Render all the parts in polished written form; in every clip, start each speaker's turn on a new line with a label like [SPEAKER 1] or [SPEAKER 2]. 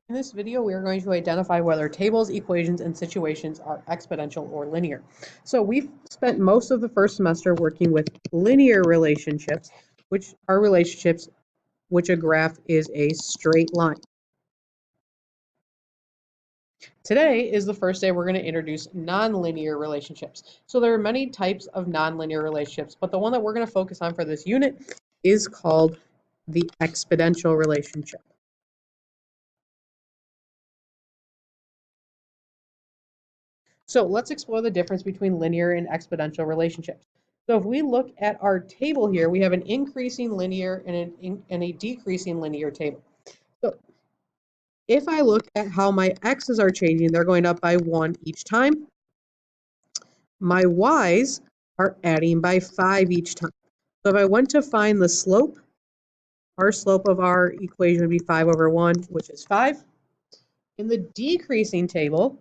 [SPEAKER 1] In this video, we are going to identify whether tables, equations, and situations are exponential or linear. So we've spent most of the first semester working with linear relationships, which are relationships which a graph is a straight line. Today is the first day we're going to introduce nonlinear relationships. So there are many types of nonlinear relationships, but the one that we're going to focus on for this unit is called the exponential relationship. So let's explore the difference between linear and exponential relationships. So if we look at our table here, we have an increasing linear and a decreasing linear table. So if I look at how my x's are changing, they're going up by 1 each time. My y's are adding by 5 each time. So if I went to find the slope, our slope of our equation would be 5 over 1, which is 5. In the decreasing table,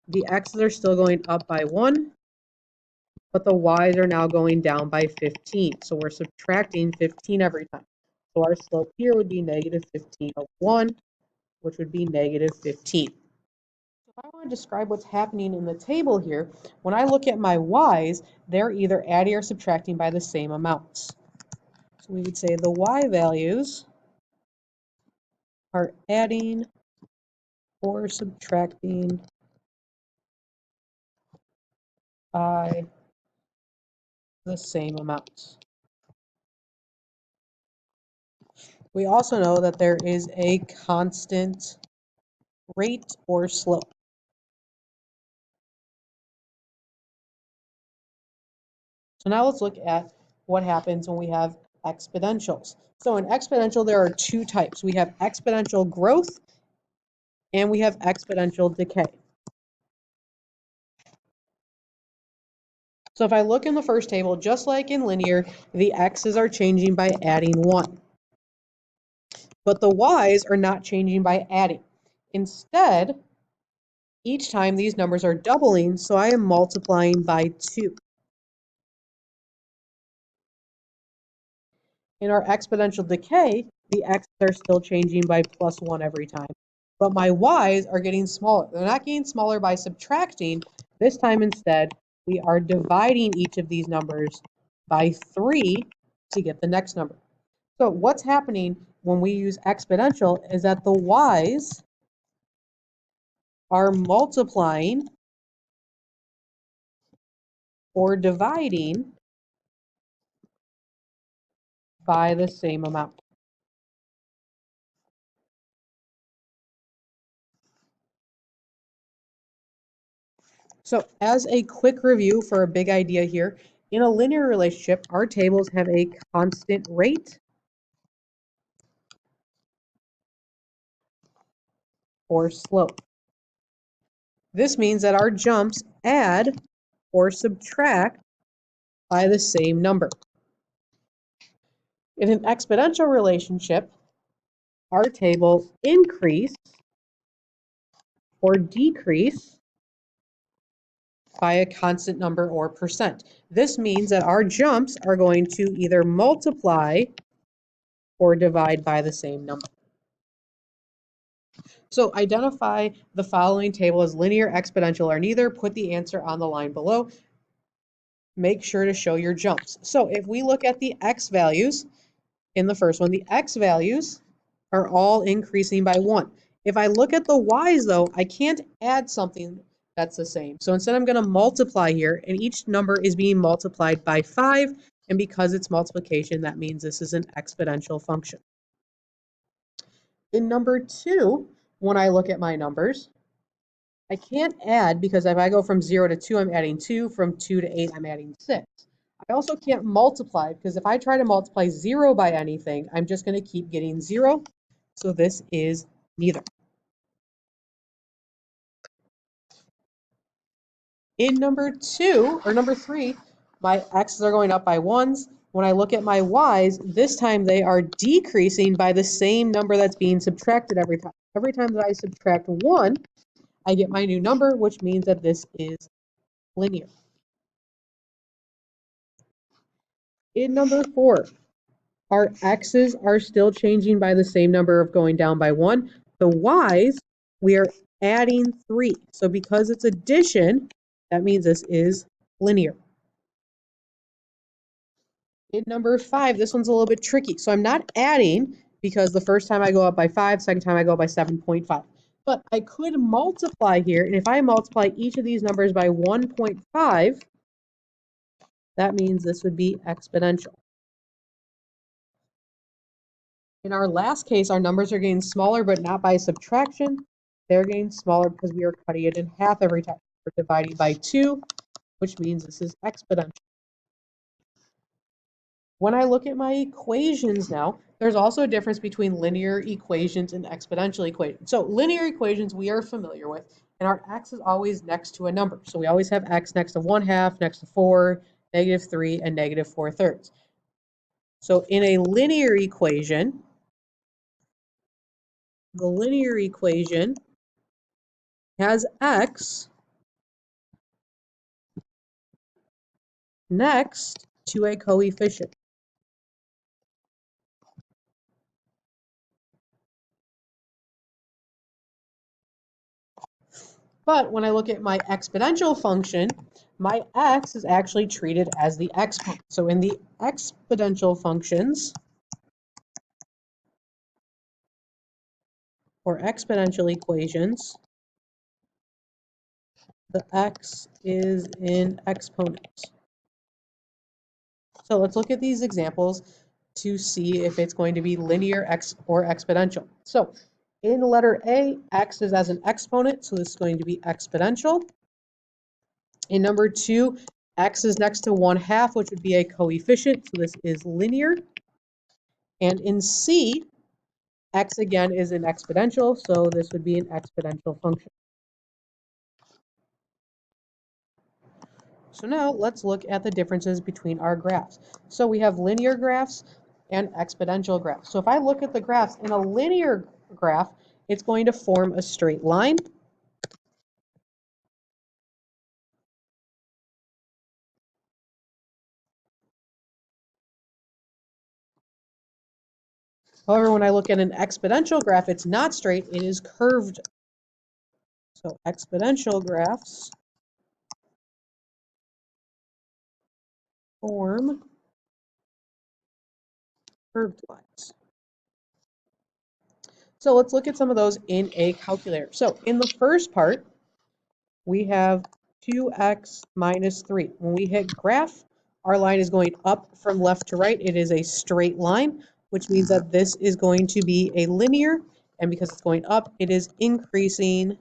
[SPEAKER 1] the x's are still going up by 1, but the y's are now going down by 15. So we're subtracting 15 every time. So our slope here would be negative 15 of 1, which would be negative 15. So if I want to describe what's happening in the table here, when I look at my y's, they're either adding or subtracting by the same amounts. So we would say the y values are adding or subtracting by the same amounts. We also know that there is a constant rate or slope. So now let's look at what happens when we have exponentials. So in exponential, there are two types. We have exponential growth and we have exponential decay. So if I look in the first table, just like in linear, the x's are changing by adding 1. But the y's are not changing by adding. Instead, each time these numbers are doubling, so I am multiplying by 2. In our exponential decay, the x's are still changing by plus 1 every time. But my y's are getting smaller. They're not getting smaller by subtracting. This time instead, we are dividing each of these numbers by 3 to get the next number. So what's happening when we use exponential is that the y's are multiplying or dividing by the same amount. So as a quick review for a big idea here, in a linear relationship, our tables have a constant rate or slope. This means that our jumps add or subtract by the same number. In an exponential relationship, our tables increase or decrease by a constant number or percent. This means that our jumps are going to either multiply or divide by the same number. So identify the following table as linear, exponential, or neither. Put the answer on the line below. Make sure to show your jumps. So if we look at the x values in the first one, the x values are all increasing by 1. If I look at the y's though, I can't add something that's the same. So instead I'm going to multiply here, and each number is being multiplied by 5. And because it's multiplication, that means this is an exponential function. In number 2, when I look at my numbers, I can't add because if I go from 0 to 2, I'm adding 2. From 2 to 8, I'm adding 6. I also can't multiply because if I try to multiply 0 by anything, I'm just going to keep getting 0. So this is neither. In number 3, my x's are going up by 1s. When I look at my y's, this time they are decreasing by the same number that's being subtracted every time. Every time that I subtract 1, I get my new number, which means that this is linear. In number 4, our x's are still changing by the same number of going down by 1. The y's we are adding 3. So because it's addition, that means this is linear. In number 5, this one's a little bit tricky. So I'm not adding because the first time I go up by 5, second time I go by 7.5. But I could multiply here, and if I multiply each of these numbers by 1.5, that means this would be exponential. In our last case, our numbers are getting smaller, but not by subtraction. They're getting smaller because we are cutting it in half every time. We're dividing by 2, which means this is exponential. When I look at my equations now, there's also a difference between linear equations and exponential equations. So linear equations we are familiar with, and our x is always next to a number. So we always have x next to 1/2, next to 4, -3, and -4/3. So in a linear equation, the linear equation has x next to a coefficient. But when I look at my exponential function, my x is actually treated as the exponent. So in the exponential functions, or exponential equations, the x is in exponent. So let's look at these examples to see if it's going to be linear x or exponential. So in letter A, x is as an exponent, so this is going to be exponential. In number 2, x is next to 1/2, which would be a coefficient, so this is linear. And in C, x again is an exponential, so this would be an exponential function. So now let's look at the differences between our graphs. So we have linear graphs and exponential graphs. So if I look at the graphs in a linear graph, it's going to form a straight line. However, when I look at an exponential graph, it's not straight, it is curved. So exponential graphs form curved lines. So let's look at some of those in a calculator. So in the first part, we have 2x minus 3. When we hit graph, our line is going up from left to right. It is a straight line, which means that this is going to be a linear, and because it's going up, it is increasing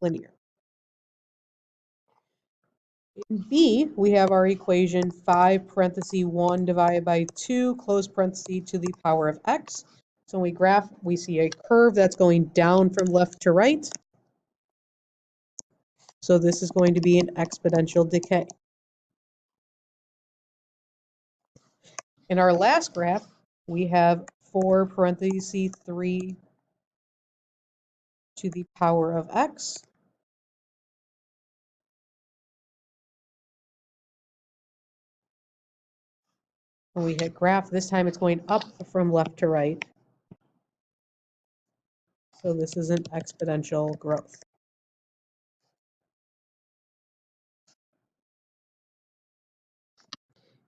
[SPEAKER 1] linear. In B, we have our equation 5 parenthesis 1 divided by 2 close parenthesis to the power of x. So when we graph, we see a curve that's going down from left to right. So this is going to be an exponential decay. In our last graph, we have 4 parentheses 3 to the power of x. When we hit graph, this time it's going up from left to right. So this is an exponential growth.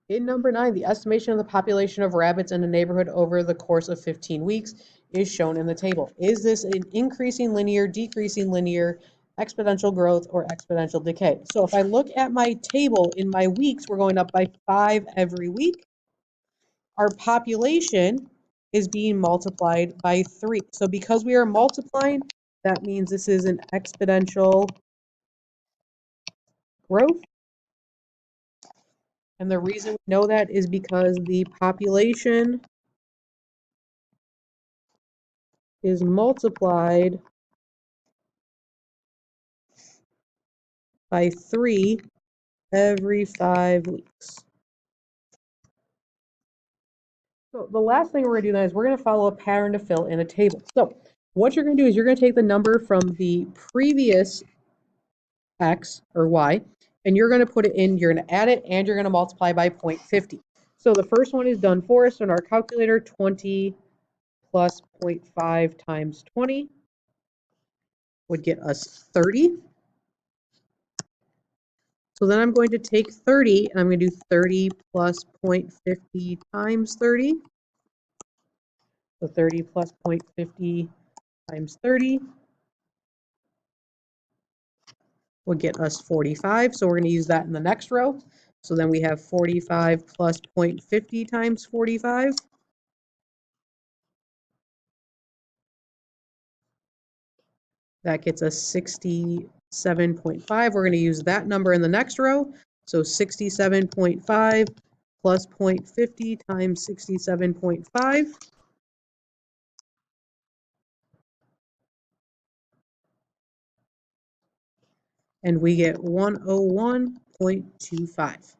[SPEAKER 1] In number 9, the estimation of the population of rabbits in a neighborhood over the course of 15 weeks is shown in the table. Is this an increasing linear, decreasing linear, exponential growth, or exponential decay? So if I look at my table in my weeks, we're going up by 5 every week. Our population is being multiplied by 3. So because we are multiplying, that means this is an exponential growth. And the reason we know that is because the population is multiplied by 3 every 5 weeks. So the last thing we're going to do now is we're going to follow a pattern to fill in a table. So what you're going to do is you're going to take the number from the previous x or y, and you're going to put it in, you're going to add it, and you're going to multiply by 0.50. So the first one is done for us in our calculator, 20 plus 0.5 times 20 would get us 30. So then I'm going to take 30 and I'm going to do 30 plus 0.50 times 30. So 30 plus 0.50 times 30 would get us 45. So we're going to use that in the next row. So then we have 45 plus 0.50 times 45. That gets us 67.5. We're going to use that number in the next row. So 67.5 plus 0.50 times 67.5. And we get 101.25.